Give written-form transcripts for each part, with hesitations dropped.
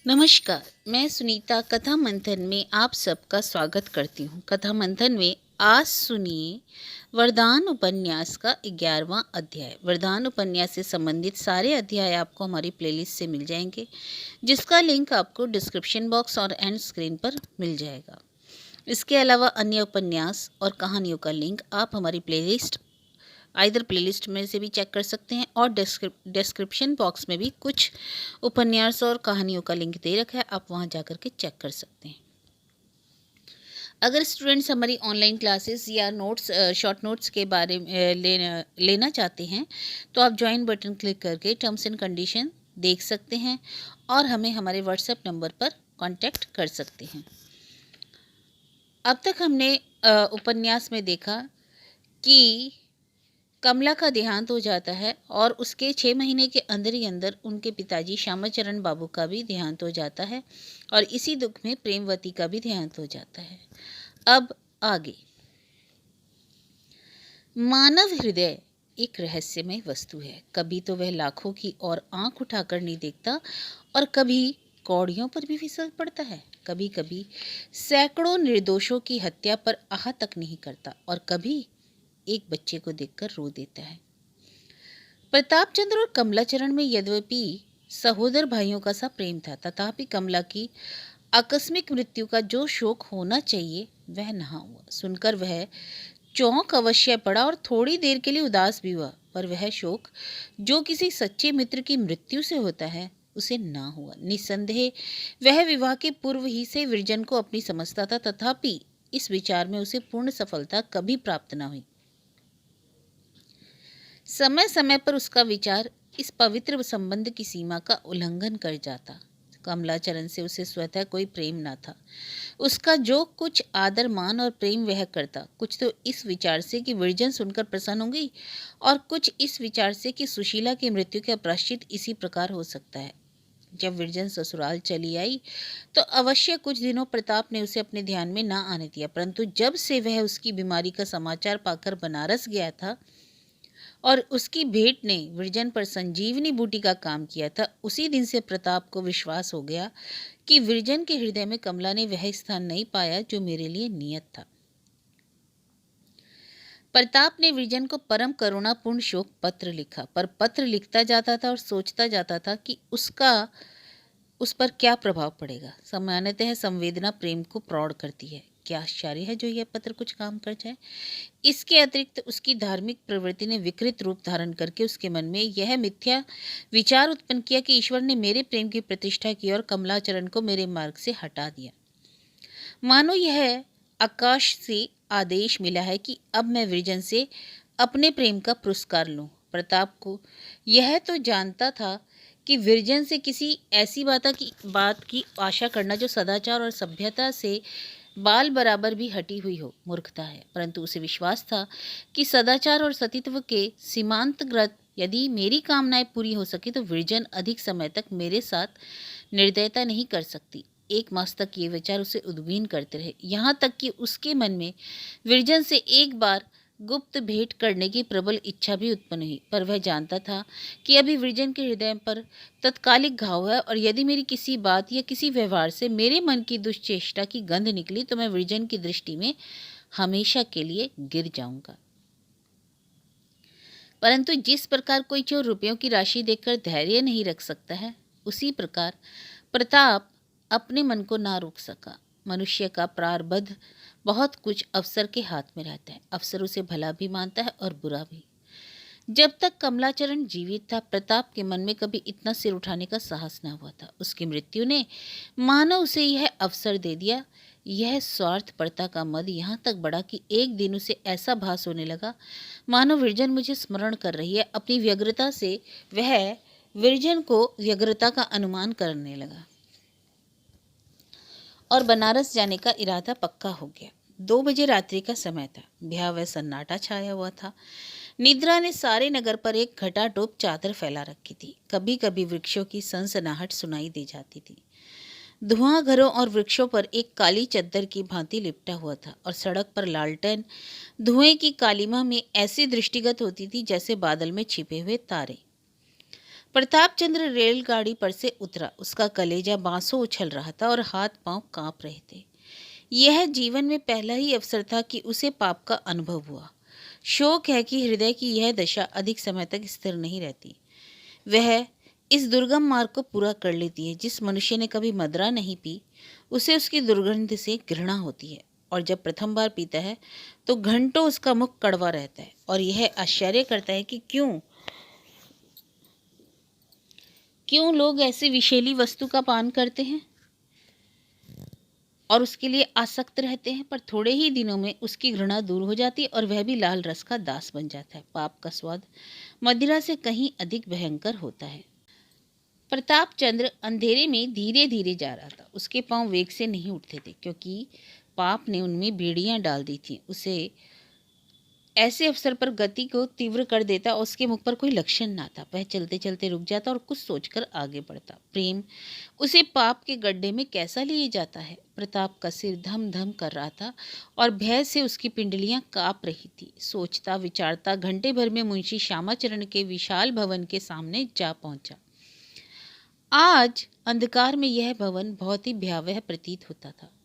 नमस्कार, मैं सुनीता कथा मंथन में आप सबका स्वागत करती हूँ। कथा मंथन में आज सुनिए वरदान उपन्यास का 11वां अध्याय। वरदान उपन्यास से संबंधित सारे अध्याय आपको हमारी प्लेलिस्ट से मिल जाएंगे, जिसका लिंक आपको डिस्क्रिप्शन बॉक्स और एंड स्क्रीन पर मिल जाएगा। इसके अलावा अन्य उपन्यास और कहानियों का लिंक आप हमारी प्लेलिस्ट में से भी चेक कर सकते हैं और डिस्क्रिप्शन बॉक्स में भी कुछ उपन्यास और कहानियों का लिंक दे रखा है, आप वहां जाकर के चेक कर सकते हैं। अगर स्टूडेंट्स हमारी ऑनलाइन क्लासेस या शॉर्ट नोट्स के बारे में लेना चाहते हैं तो आप ज्वाइन बटन क्लिक करके टर्म्स एंड कंडीशन देख सकते हैं और हमें हमारे व्हाट्सएप नंबर पर कांटेक्ट कर सकते हैं। अब तक हमने उपन्यास में देखा कि कमला का देहांत हो जाता है और उसके 6 महीने के अंदर ही अंदर उनके पिताजी श्यामाचरण बाबू का भी देहांत हो जाता है और इसी दुख में प्रेमवती का भी देहांत हो जाता है। अब आगे। मानव हृदय एक रहस्यमय वस्तु है। कभी तो वह लाखों की और आंख उठाकर नहीं देखता और कभी कौड़ियों पर भी फिसल पड़ता है। कभी कभी सैकड़ों निर्दोषों की हत्या पर आह तक नहीं करता और कभी एक बच्चे को देखकर रो देता है। प्रताप चंद्र और कमलाचरण में यद्यपि सहोदर भाइयों का सा प्रेम था, तथापि कमला की आकस्मिक मृत्यु का जो शोक होना चाहिए वह न हुआ। सुनकर वह चौंक अवश्य पड़ा और थोड़ी देर के लिए उदास भी हुआ, पर वह शोक जो किसी सच्चे मित्र की मृत्यु से होता है उसे ना हुआ। निस्संदेह वह विवाह के पूर्व ही से विरजन को अपनी समझता था, तथापि इस विचार में उसे पूर्ण सफलता कभी प्राप्त न हुई। समय समय पर उसका विचार इस पवित्र संबंध की सीमा का उल्लंघन कर जाता। कमलाचरण से उसे स्वतः कोई प्रेम न था। उसका जो कुछ आदर मान और प्रेम वह करता, कुछ तो इस विचार से कि विरजन सुनकर प्रसन्न होंगी और कुछ इस विचार से कि सुशीला की मृत्यु का प्रायश्चित इसी प्रकार हो सकता है। जब विरजन ससुराल चली आई तो अवश्य कुछ दिनों प्रताप ने उसे अपने ध्यान में न आने दिया, परंतु जब से वह उसकी बीमारी का समाचार पाकर बनारस गया था और उसकी भेंट ने विरजन पर संजीवनी बूटी का काम किया था, उसी दिन से प्रताप को विश्वास हो गया कि विरजन के हृदय में कमला ने वह स्थान नहीं पाया जो मेरे लिए नियत था। प्रताप ने विरजन को परम करुणापूर्ण शोक पत्र लिखा, पर पत्र लिखता जाता था और सोचता जाता था कि उसका उस पर क्या प्रभाव पड़ेगा। सामान्यतः संवेदना प्रेम को प्रौढ़ करती है। क्या आश्चर्य है जो यह पत्र कुछ काम कर जाए। इसके अतिरिक्त उसकी धार्मिक प्रवृत्ति ने विकृत रूप धारण करके उसके मन में यह मिथ्या विचार उत्पन्न किया कि ईश्वर ने मेरे प्रेम की प्रतिष्ठा की और कमलाचरण को मेरे मार्ग से हटा दिया। मानो यह आकाश से आदेश मिला है कि अब मैं विरजन से अपने प्रेम का पुरस्कार लूं। प्रताप को यह तो जानता था कि विरजन से किसी ऐसी बात की आशा करना जो सदाचार और सभ्यता से बाल बराबर भी हटी हुई हो मूर्खता है, परंतु उसे विश्वास था कि सदाचार और सतीत्व के सीमांतग्रत यदि मेरी कामनाएं पूरी हो सके तो विरजन अधिक समय तक मेरे साथ निर्दयता नहीं कर सकती। 1 मास तक ये विचार उसे उद्विग्न करते रहे, यहाँ तक कि उसके मन में विरजन से एक बार गुप्त भेंट करने की प्रबल इच्छा भी उत्पन्न हुई, पर वह जानता था कि अभी विरजन के हृदय पर तत्कालिक घाव है और यदि मेरी किसी बात या किसी व्यवहार से मेरे मन की दुश्चेष्टा की गंध निकली तो मैं विरजन की दृष्टि में हमेशा के लिए गिर जाऊंगा। परंतु जिस प्रकार कोई चोर रुपयों की राशि देखकर धैर्य नहीं रख सकता है, उसी प्रकार प्रताप अपने मन को ना रोक सका। मनुष्य का प्रारब्ध बहुत कुछ अफसर के हाथ में रहता है। अफसर उसे भला भी मानता है और बुरा भी। जब तक कमलाचरण जीवित था प्रताप के मन में कभी इतना सिर उठाने का साहस न हुआ था। उसकी मृत्यु ने मानो उसे यह अवसर दे दिया। यह स्वार्थपरता का मद यहाँ तक बढ़ा कि एक दिन उसे ऐसा भास होने लगा मानो विरजन मुझे स्मरण कर रही है। अपनी व्यग्रता से वह विरजन को व्यग्रता का अनुमान करने लगा और बनारस जाने का इरादा पक्का हो गया। 2 बजे रात्रि का समय था। भयावह सन्नाटा छाया हुआ था। निद्रा ने सारे नगर पर एक घटाटोप चादर फैला रखी थी। कभी कभी वृक्षों की सनसनाहट सुनाई दे जाती थी। धुआं घरों और वृक्षों पर एक काली चद्दर की भांति लिपटा हुआ था और सड़क पर लालटेन धुएं की कालिमा में ऐसी दृष्टिगत होती थी जैसे बादल में छिपे हुए तारे। प्रताप चंद्र रेलगाड़ी पर से उतरा। उसका कलेजा बांसों उछल रहा था और हाथ पांव कांप रहे थे। यह जीवन में पहला ही अवसर था कि उसे पाप का अनुभव हुआ। शोक है कि हृदय की यह दशा अधिक समय तक स्थिर नहीं रहती। वह इस दुर्गम मार्ग को पूरा कर लेती है। जिस मनुष्य ने कभी मदिरा नहीं पी, उसे उसकी दुर्गंध से घृणा होती है, और जब प्रथम बार पीता है तो घंटों उसका मुख कड़वा रहता है। और यह आश्चर्य करता है कि क्यों क्यों लोग ऐसी विषैली वस्तु का पान करते हैं और उसके लिए आसक्त रहते हैं, पर थोड़े ही दिनों में उसकी घृणा दूर हो जाती है और वह भी लाल रस का दास बन जाता है। पाप का स्वाद मदिरा से कहीं अधिक भयंकर होता है। प्रताप चंद्र अंधेरे में धीरे धीरे जा रहा था। उसके पांव वेग से नहीं उठते थे, क्योंकि पाप ने उनमें बेड़ियां डाल दी थी। उसे ऐसे अवसर पर गति को तीव्र कर देता और उसके मुख पर कोई लक्षण ना था। वह चलते चलते रुक जाता और कुछ सोचकर आगे बढ़ता। प्रेम उसे पाप के गड्ढे में कैसा लिए जाता है। प्रताप का सिर धम धम कर रहा था और भय से उसकी पिंडलियां कांप रही थी। सोचता विचारता घंटे भर में मुंशी श्यामाचरण के विशाल भवन के सामने जा पहुंचा। आज अंधकार में यह भवन बहुत ही भयावह प्रतीत होता था।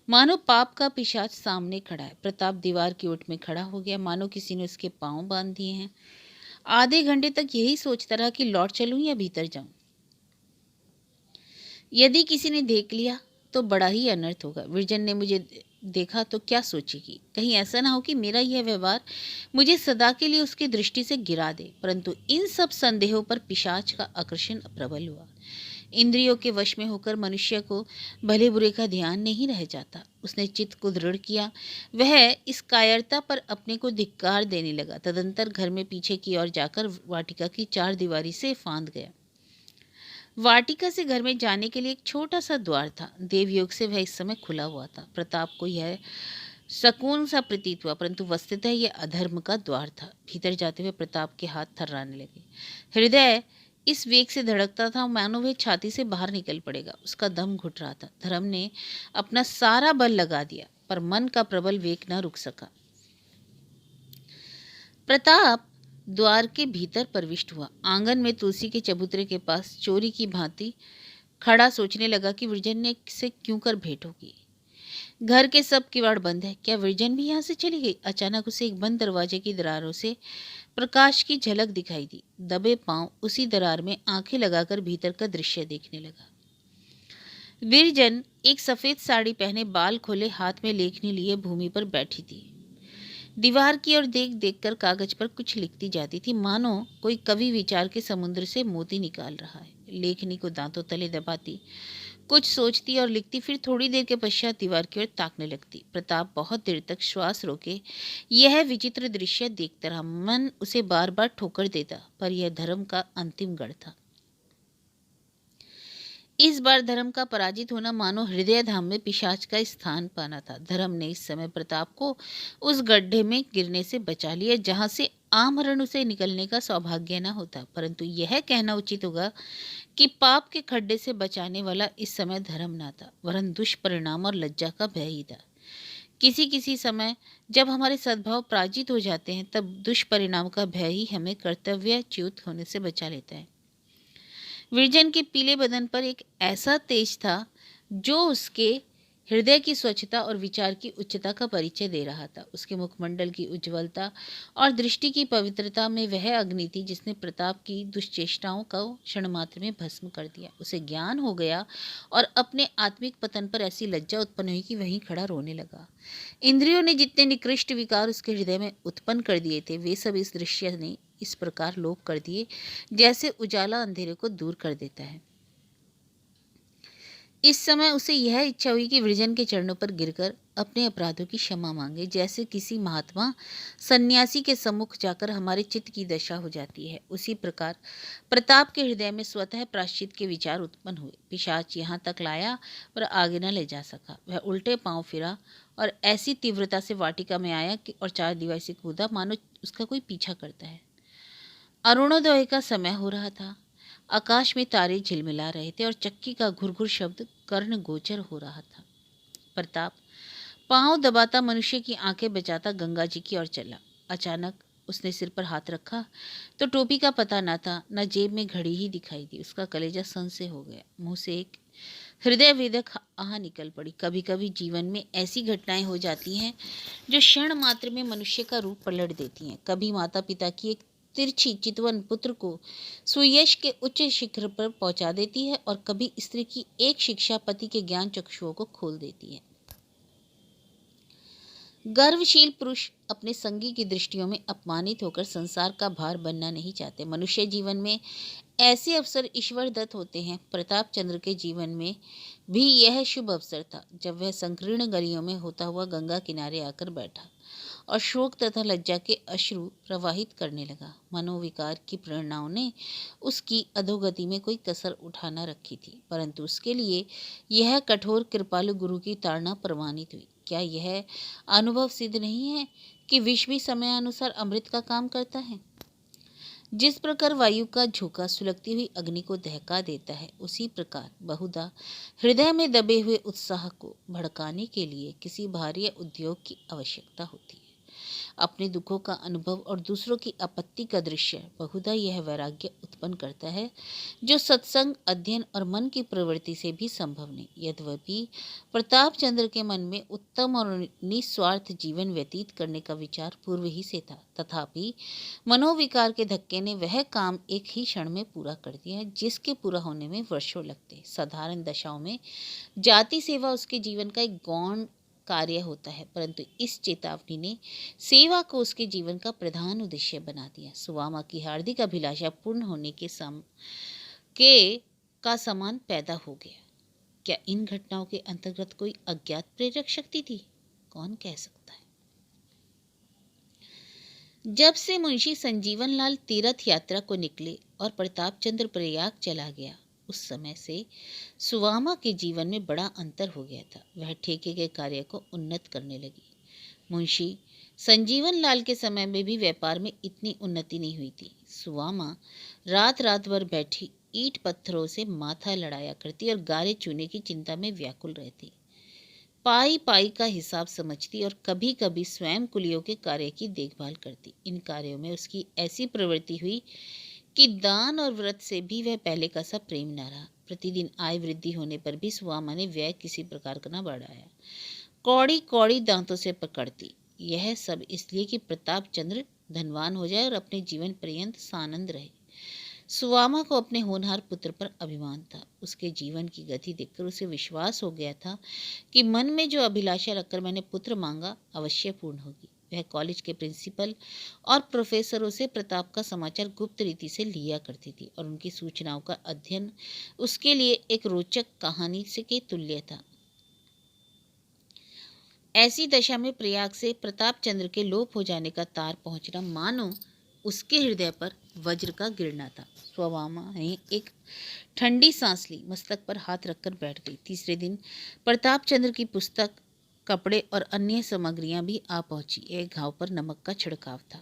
मानो पाप का पिशाच सामने खड़ा है। प्रताप दीवार की ओट में खड़ा हो गया, मानो किसी ने उसके पांव बांध दिए हैं। आधे घंटे तक यही सोचता रहा कि लौट चलूं या भीतर जाऊं। यदि किसी ने देख लिया तो बड़ा ही अनर्थ होगा। विरजन ने मुझे देखा तो क्या सोचेगी। कहीं ऐसा ना हो कि मेरा यह व्यवहार मुझे सदा के लिए उसकी दृष्टि से गिरा दे। परंतु इन सब संदेहों पर पिशाच का आकर्षण प्रबल हुआ। इंद्रियों के वश में होकर मनुष्य को भले बुरे का ध्यान नहीं रह जाता। उसने चित्त को दृढ़ किया। वह इस कायरता पर अपने को धिक्कार देने लगा। तदंतर घर में पीछे की ओर जाकर वाटिका की चार दीवारी से फांद गया। वाटिका से घर में जाने के लिए एक छोटा सा द्वार था। देवयोग से वह इस समय खुला हुआ था। प्रताप को यह सकून सा प्रतीत हुआ, परंतु वस्तुतः यह अधर्म का द्वार था। भीतर जाते हुए प्रताप के हाथ थर्राने लगे। हृदय इस वेग से धड़कता था मानो वह छाती से बाहर निकल पड़ेगा। उसका दम घुट रहा था। धर्म ने अपना सारा बल लगा दिया, पर मन का प्रबल वेग न रुक सका। प्रताप द्वार के भीतर प्रविष्ट हुआ। आंगन में तुलसी के चबूतरे के पास चोरी की भांति खड़ा सोचने लगा कि विरजन ने से क्यों कर भेंट होगी। घर के सब किवाड़ बंद है, क्या विरजन भी यहाँ से चली गई। अचानक उसे एक बंद दरवाजे की दरारों से प्रकाश की झलक दिखाई दी। दबे पांव उसी दरार में आंखें लगाकर भीतर का दृश्य देखने लगा। विरजन एक सफेद साड़ी पहने, बाल खोले, हाथ में लेखनी लिए भूमि पर बैठी थी। दीवार की ओर देख देखकर कागज पर कुछ लिखती जाती थी, मानो कोई कवि विचार के समुद्र से मोती निकाल रहा है। लेखनी को दांतों तले दबाती कुछ सोचती और लिखती, फिर थोड़ी देर के पश्चात दीवार की ओर ताकने लगती। प्रताप बहुत देर तक श्वास रोके यह विचित्र दृश्य देखता रहा। मन उसे बार बार ठोकर देता, पर यह धर्म का अंतिम गढ़ था। इस बार धर्म का पराजित होना मानो हृदय धाम में पिशाच का स्थान पाना था। धर्म ने इस समय प्रताप को उस गड्ढे में गिरने से बचा लिया, जहां से आमरण उसे निकलने का सौभाग्य न होता। परंतु यह कहना उचित होगा कि पाप के खड्डे से बचाने वाला इस समय धर्म न था, वरन दुष्परिणाम और लज्जा का भय ही था। किसी किसी समय जब हमारे सद्भाव पराजित हो जाते हैं, तब दुष्परिणाम का भय ही हमें कर्तव्यच्युत होने से बचा लेता है। विरजन के पीले बदन पर एक ऐसा तेज था जो उसके हृदय की स्वच्छता और विचार की उच्चता का परिचय दे रहा था। उसके मुखमंडल की उज्ज्वलता और दृष्टि की पवित्रता में वह अग्नि थी जिसने प्रताप की दुष्चेष्टाओं को क्षण मात्र में भस्म कर दिया। उसे ज्ञान हो गया और अपने आत्मिक पतन पर ऐसी लज्जा उत्पन्न हुई कि वहीं खड़ा रोने लगा। इंद्रियों ने जितने निकृष्ट विकार उसके हृदय में उत्पन्न कर दिए थे, वे सब इस दृश्य ने इस प्रकार लोप कर दिए जैसे उजाला अंधेरे को दूर कर देता है। इस समय उसे यह इच्छा हुई कि विरजन के चरणों पर गिरकर अपने अपराधों की क्षमा मांगे, जैसे किसी महात्मा सन्यासी के सम्मुख जाकर हमारे चित्त की दशा हो जाती है। उसी प्रकार प्रताप के हृदय में स्वतः प्रायश्चित के विचार उत्पन्न हुए। पिशाच यहाँ तक लाया पर आगे न ले जा सका। वह उल्टे पांव फिरा और ऐसी तीव्रता से वाटिका में आया कि और चार दीवार से कूदा मानो उसका कोई पीछा करता है। अरुणोदय का समय हो रहा था। आकाश में तारे झिलमिला रहे थे और चक्की का घुरघुर शब्द कर्ण गोचर हो रहा था। प्रताप पांव दबाता मनुष्य की आंखें बचाता गंगा जी की ओर चला। अचानक उसने सिर पर हाथ रखा तो टोपी का पता न था, न जेब में घड़ी ही दिखाई दी। उसका कलेजा सन से हो गया, मुंह से एक हृदय वेदक आह निकल पड़ी। कभी कभी जीवन में ऐसी घटनाएं हो जाती हैं जो क्षण मात्र में मनुष्य का रूप पलट देती हैं। कभी माता पिता की एक तिरछी चितवन पुत्र को सुयश के उच्च शिखर पर पहुंचा देती है, और कभी स्त्री की एक शिक्षा पति के ज्ञान चक्षुओं को खोल देती है। गर्वशील पुरुष अपने संगी की दृष्टियों में अपमानित होकर संसार का भार बनना नहीं चाहते। मनुष्य जीवन में ऐसे अवसर ईश्वर दत्त होते हैं। प्रताप चंद्र के जीवन में भी यह शुभ अवसर था जब वह संकीर्ण गलियों में होता हुआ गंगा किनारे आकर बैठा और शोक तथा लज्जा के अश्रु प्रवाहित करने लगा। मनोविकार की प्रेरणाओं ने उसकी अधोगति में कोई कसर उठा न रखी थी, परंतु उसके लिए यह कठोर कृपालु गुरु की ताड़ना प्रमाणित हुई। क्या यह अनुभव सिद्ध नहीं है कि विष भी समयानुसार अमृत का काम करता है? जिस प्रकार वायु का झोंका सुलगती हुई अग्नि को दहका देता है, उसी प्रकार बहुधा हृदय में दबे हुए उत्साह को भड़काने के लिए किसी भारी उद्योग की आवश्यकता होती है। अपने दुखों का अनुभव और दूसरों की आपत्ति का दृश्य बहुधा यह वैराग्य उत्पन्न करता है जो सत्संग, अध्ययन और मन की प्रवृत्ति से भी संभव नहीं। यद्यपि प्रताप चंद्र के मन में उत्तम और निस्वार्थ जीवन व्यतीत करने का विचार पूर्व ही से था, तथापि मनोविकार के धक्के ने वह काम एक ही क्षण में पूरा कर दिया जिसके पूरा होने में वर्षों लगते। साधारण दशाओं में जाति सेवा उसके जीवन का एक गौण कार्य होता है, परंतु इस चेतावनी ने सेवा को उसके जीवन का प्रधान उद्देश्य बना दिया। सुवामा की हार्दिक अभिलाषा पूर्ण होने का समान पैदा हो गया। क्या इन घटनाओं के अंतर्गत कोई अज्ञात प्रेरक शक्ति थी? कौन कह सकता है। जब से मुंशी संजीवन लाल तीर्थ यात्रा को निकले और प्रताप चंद्र प्रयाग चला गया, उस समय से सुवामा के जीवन में बड़ा अंतर हो गया था। वह ठेके के कार्य को उन्नत करने लगी। मुंशी संजीवन लाल के समय में भी व्यापार में इतनी उन्नति नहीं हुई थी। सुवामा रात रात भर बैठी ईंट पत्थरों से माथा लड़ाया करती और गारे चूने की चिंता में व्याकुल रहती। पाई पाई का हिसाब समझती और कभी कभी स्वयं कुलियों के कार्य की देखभाल करती। इन कार्यों में उसकी ऐसी प्रवृत्ति हुई कि दान और व्रत से भी वह पहले का सा प्रेम न रहा। प्रतिदिन आय वृद्धि होने पर भी सुवामा ने व्यय किसी प्रकार का न बढ़ाया। कौड़ी कौड़ी दांतों से पकड़ती। यह सब इसलिए कि प्रताप चंद्र धनवान हो जाए और अपने जीवन पर्यंत सानंद रहे। सुवामा को अपने होनहार पुत्र पर अभिमान था। उसके जीवन की गति देखकर उसे विश्वास हो गया था कि मन में जो अभिलाषा रखकर मैंने पुत्र मांगा अवश्य पूर्ण होगी। वह कॉलेज के प्रिंसिपल और प्रोफेसरों से प्रताप का समाचार गुप्त रीति से लिया करती थी और उनकी सूचनाओं का अध्ययन उसके लिए एक रोचक कहानी से के तुल्य था। ऐसी दशा में प्रयाग से प्रताप चंद्र के लोप हो जाने का तार पहुंचना मानो उसके हृदय पर वज्र का गिरना था। सुवामा ने एक ठंडी सांस ली, मस्तक पर हाथ रखकर बैठ गई। तीसरे दिन प्रताप चंद्र की पुस्तक, कपड़े और अन्य सामग्रियां भी आ पहुंची। एक घाव पर नमक का छिड़काव था।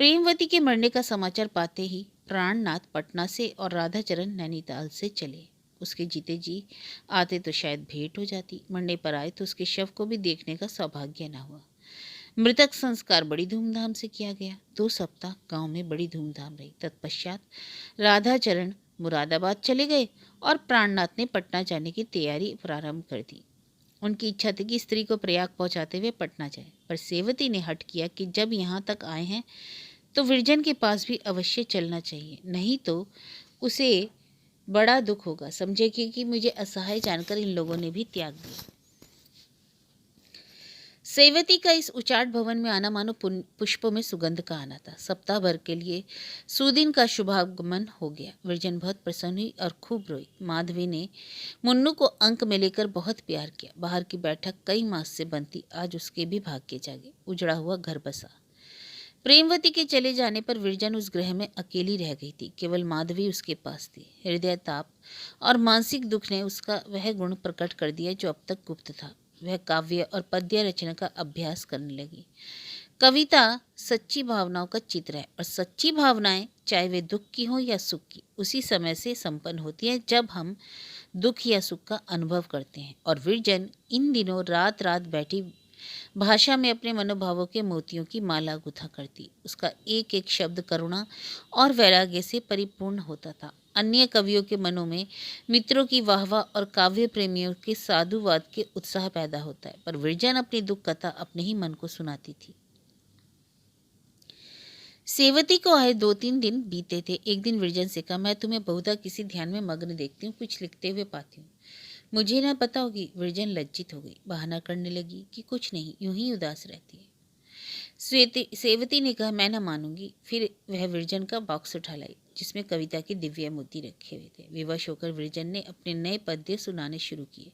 प्रेमवती के मरने का समाचार पाते ही प्राणनाथ पटना से और राधाचरण नैनीताल से चले। उसके जीते जी आते तो शायद भेंट हो जाती, मरने पर आए तो उसके शव को भी देखने का सौभाग्य न हुआ। मृतक संस्कार बड़ी धूमधाम से किया गया। 2 सप्ताह गांव में बड़ी धूमधाम रही। तत्पश्चात राधाचरण मुरादाबाद चले गए और प्राणनाथ ने पटना जाने की तैयारी प्रारंभ कर दी। उनकी इच्छा थी कि स्त्री को प्रयाग पहुंचाते हुए पटना जाए, पर सेवती ने हट किया कि जब यहाँ तक आए हैं तो विरजन के पास भी अवश्य चलना चाहिए, नहीं तो उसे बड़ा दुख होगा। समझे कि मुझे असहाय जानकर इन लोगों ने भी त्याग दिया। सेवती का इस उचाट भवन में आना मानो पुष्पों में सुगंध का आना था। सप्ताह भर के लिए सुदिन का शुभागमन हो गया। विरजन बहुत प्रसन्न हुई और खूब रोई। माधवी ने मुन्नू को अंक में लेकर बहुत प्यार किया। बाहर की बैठक कई मास से बनती, आज उसके भी भाग्य जागे। उजड़ा हुआ घर बसा। प्रेमवती के चले जाने पर विरजन उस गृह में अकेली रह गई थी। केवल माधवी उसके पास थी। हृदय ताप और मानसिक दुख ने उसका वह गुण प्रकट कर दिया जो अब तक गुप्त था। वह काव्य और पद्य रचना का अभ्यास करने लगी। कविता सच्ची भावनाओं का चित्र है और सच्ची भावनाएं, चाहे वे दुख की हो या सुख की, उसी समय से संपन्न होती है जब हम दुख या सुख का अनुभव करते हैं। और विरजन इन दिनों रात रात बैठी भाषा में अपने मनोभावों के मोतियों की माला गुथा करती। उसका एक एक शब्द करुणा और वैराग्य से परिपूर्ण होता था। अन्य कवियों के मनों में मित्रों की वाहवाह और काव्य प्रेमियों के साधुवाद के उत्साह पैदा होता है, पर विरजन अपनी दुख कथा अपने ही मन को सुनाती थी। सेवती को आए 2-3 दिन बीते थे। एक दिन विरजन से कहा, मैं तुम्हें बहुधा किसी ध्यान में मग्न देखती हूँ, कुछ लिखते हुए पाती हूँ। मुझे न पता होगी। विरजन लज्जित हो गई, बहाना करने लगी कि कुछ नहीं, यूं ही उदास रहती है। सेवती ने कहा, मैं न मानूंगी। फिर वह विरजन का बॉक्स उठा लाई, जिसमें कविता की दिव्य मोती रखे हुए थे। विवश होकर विरजन ने अपने नए पद्य सुनाने शुरू किए।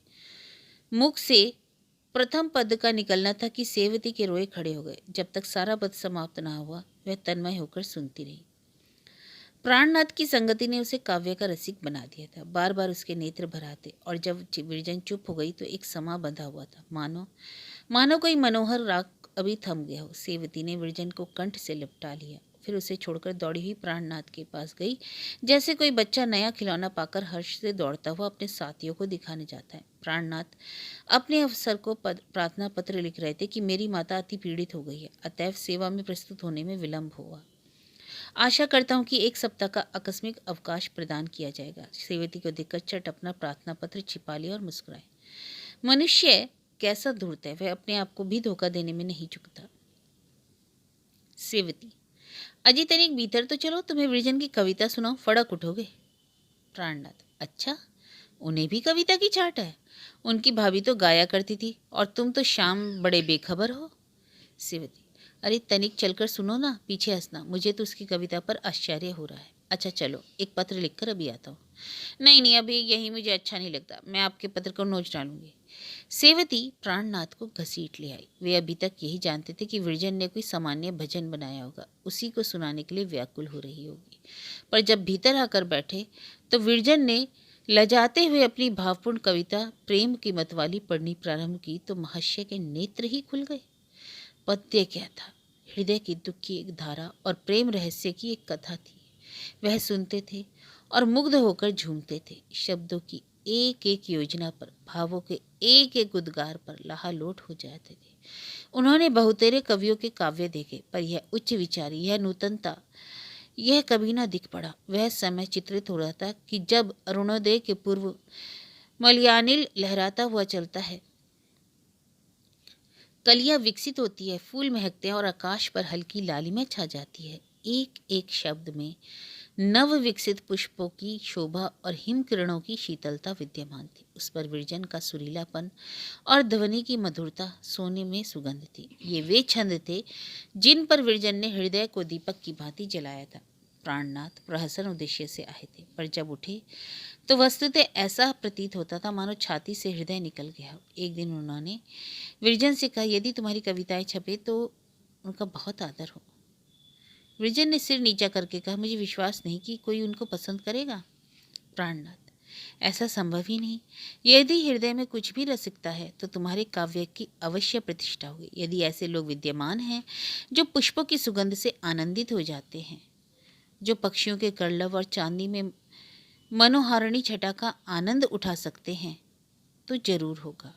मुख से प्रथम पद का निकलना था कि सेवती के रोए खड़े हो गए। जब तक सारा पद समाप्त ना हुआ, वह तन्मय होकर सुनती रही। प्राणनाथ की संगति ने उसे काव्य का रसिक बना दिया था। बार बार उसके नेत्र भर आते, और जब विरजन चुप हो गई तो एक समा बंधा हुआ था, मानो मानो कोई मनोहर राग अभी थम गया हो। सेवती ने विरजन को कंठ से लिपटा लिया, फिर उसे छोड़कर दौड़ी हुई प्राणनाथ के पास गई, जैसे कोई बच्चा नया खिलौना पाकर हर्ष से दौड़ता हुआ अपने साथियों को दिखाने जाता है। प्राणनाथ अपने अफसर को प्रार्थना पत्र लिख रहे थे कि मेरी माता अति पीड़ित हो गई है, अतएव सेवा में प्रस्तुत होने में विलंब हुआ। आशा करता हूँ कि 1 सप्ताह का आकस्मिक अवकाश प्रदान किया जाएगा। सेवती को देखकर चट अपना प्रार्थना पत्र छिपा लिया और मुस्कुराए। मनुष्य कैसा धूर्त है, वह अपने आप को भी धोखा देने में नहीं चूकता। सेवती, अजी तनिक भीतर तो चलो, तुम्हें विरजन की कविता सुनाओ, फड़क उठोगे। प्राणनाथ, अच्छा, उन्हें भी कविता की चाट है? उनकी भाभी तो गाया करती थी, और तुम तो शाम बड़े बेखबर हो। सेवती, अरे तनिक चलकर सुनो ना, पीछे हंसना, मुझे तो उसकी कविता पर आश्चर्य हो रहा है। अच्छा चलो, एक पत्र लिखकर अभी आता हूँ। नहीं नहीं, अभी यही मुझे अच्छा नहीं लगता, मैं आपके पत्र को नोच डालूंगी। सेवती प्राणनाथ को घसीट ले आई। वे अभी तक यही जानते थे कि विरजन ने कोई सामान्य भजन बनाया होगा, उसी को सुनाने के लिए व्याकुल हो रही होगी। पर जब भीतर आकर बैठे तो विरजन ने लजाते हुए अपनी भावपूर्ण कविता प्रेम की मतवाली पढ़नी प्रारंभ की तो महाशय के नेत्र ही खुल गए। पद्य क्या था? हृदय की दुख की एक धारा और प्रेम रहस्य की एक कथा थी। वह सुनते थे और मुग्ध होकर झूमते थे। शब्दों की एक एक योजना पर, भावों के एक एक उद्गार पर लहालोट हो जाते थे। उन्होंने बहुतेरे कवियों के काव्य देखे, पर यह उच्च विचारी, यह नूतनता, यह कभी न दिख पड़ा। वह समय चित्रित हो रहा था कि जब अरुणोदय के पूर्व मलयानिल लहराता हुआ चलता है, कलियां विकसित होती है, फूल महकते हैं और आकाश पर हल्की लालिमा छा जाती है। एक एक शब्द में नव विकसित पुष्पों की शोभा और हिम किरणों की शीतलता विद्यमान थी। उस पर विरजन का सुरीलापन और ध्वनि की मधुरता सोने में सुगंध थी। ये वे छंद थे जिन पर विरजन ने हृदय को दीपक की भांति जलाया था। प्राणनाथ प्रहसन उद्देश्य से आए थे, पर जब उठे तो वस्तुतः ऐसा प्रतीत होता था मानो छाती से हृदय निकल गया हो। एक दिन उन्होंने विरजन से कहा, यदि तुम्हारी कविताएं छपे तो उनका बहुत आदर हो। विरजन ने सिर नीचा करके कहा, मुझे विश्वास नहीं कि कोई उनको पसंद करेगा। प्राणनाथ, ऐसा संभव ही नहीं। यदि हृदय में कुछ भी रसिकता है तो तुम्हारे काव्य की अवश्य प्रतिष्ठा होगी। यदि ऐसे लोग विद्यमान हैं जो पुष्पों की सुगंध से आनंदित हो जाते हैं, जो पक्षियों के कलरव और चांदी में मनोहारिणी छटा का आनंद उठा सकते हैं, तो जरूर होगा।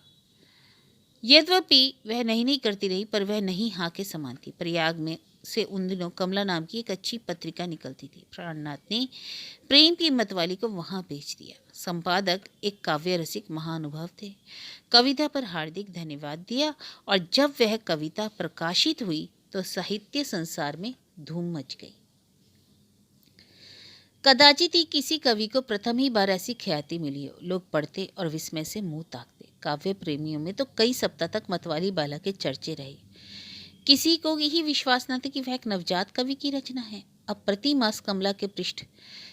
यद्यपि वह नहीं करती रही, पर वह नहीं हाँ के समान थी। प्रयाग में से उन दिनों कमला नाम की एक अच्छी पत्रिका निकलती थी। प्राणनाथ ने प्रेम की मतवाली को वहां भेज दिया। संपादक एक काव्य रसिक महानुभव थे। कविता पर हार्दिक धन्यवाद दिया, और जब वह कविता प्रकाशित हुई तो साहित्य संसार में धूम मच गई। कदाचित ही किसी कवि को प्रथम ही बार ऐसी ख्याति मिली हो। लोग पढ़ते और विस्मय से मुंह ताकते। काव्य प्रेमियों में तो कई सप्ताह तक मतवाली बाला के चर्चे रहे। किसी को ही विश्वास न था कि वह एक नवजात कवि की रचना है। अब प्रति मास कमला के पृष्ठ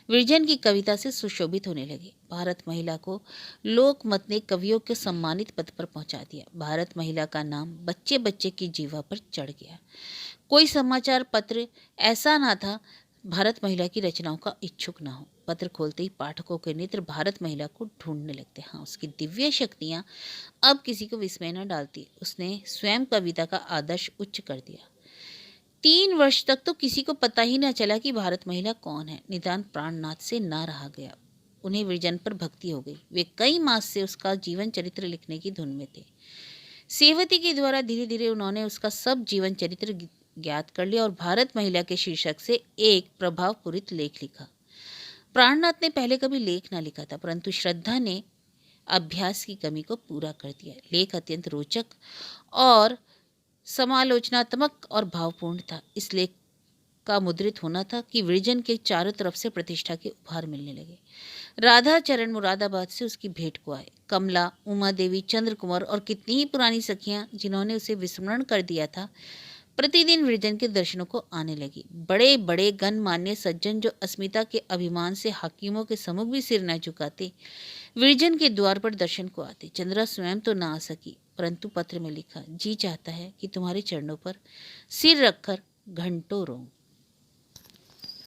विरजन की कविता से सुशोभित होने लगे। भारत महिला को लोकमत ने कवियों के सम्मानित पद पर पहुंचा दिया। भारत महिला का नाम बच्चे बच्चे की जीवा पर चढ़ गया। कोई समाचार पत्र ऐसा ना था भारत महिला की रचनाओं का इच्छुक ना हो। पत्र खोलते ही पाठकों के नेत्र भारत महिला को ढूंढने लगते। हाँ, उसकी दिव्य शक्तियां अब किसी को विस्मय न डालती। उसने स्वयं कविता का आदर्श उच्च कर दिया। 3 वर्ष तक तो किसी को पता ही न चला कि भारत महिला कौन है। निदान प्राणनाथ से ना रहा गया। उन्हें विरजन पर भक्ति हो गई। वे कई मास से उसका जीवन चरित्र लिखने की धुन में थे। सेवती के द्वारा धीरे धीरे उन्होंने उसका सब जीवन चरित्र ज्ञात कर लिया और भारत महिला के शीर्षक से एक प्रभावपूरित लेख लिखा। प्राणनाथ ने पहले कभी लेख ना लिखा था, परंतु श्रद्धा ने अभ्यास की कमी को पूरा कर दिया। लेख अत्यंत रोचक और समालोचनात्मक और भावपूर्ण था। इस लेख का मुद्रित होना था कि विरजन के चारों तरफ से प्रतिष्ठा के उपहार मिलने लगे। राधा चरण मुरादाबाद से उसकी भेंट को आए। कमला, उमा देवी, चंद्र कुमार और कितनी ही पुरानी सखियां जिन्होंने उसे विस्मरण कर दिया था, प्रतिदिन विरजन के दर्शनों को आने लगी। बड़े बड़े गणमान्य सज्जन जो अस्मिता के अभिमान से हाकिमों के सम्मुख भी सिर न झुकाते, विरजन के द्वार पर दर्शन को आते। चंद्रा स्वयं तो ना आ सकी, परंतु पत्र में लिखा, जी चाहता है कि तुम्हारे चरणों पर सिर रखकर घंटों रोऊं।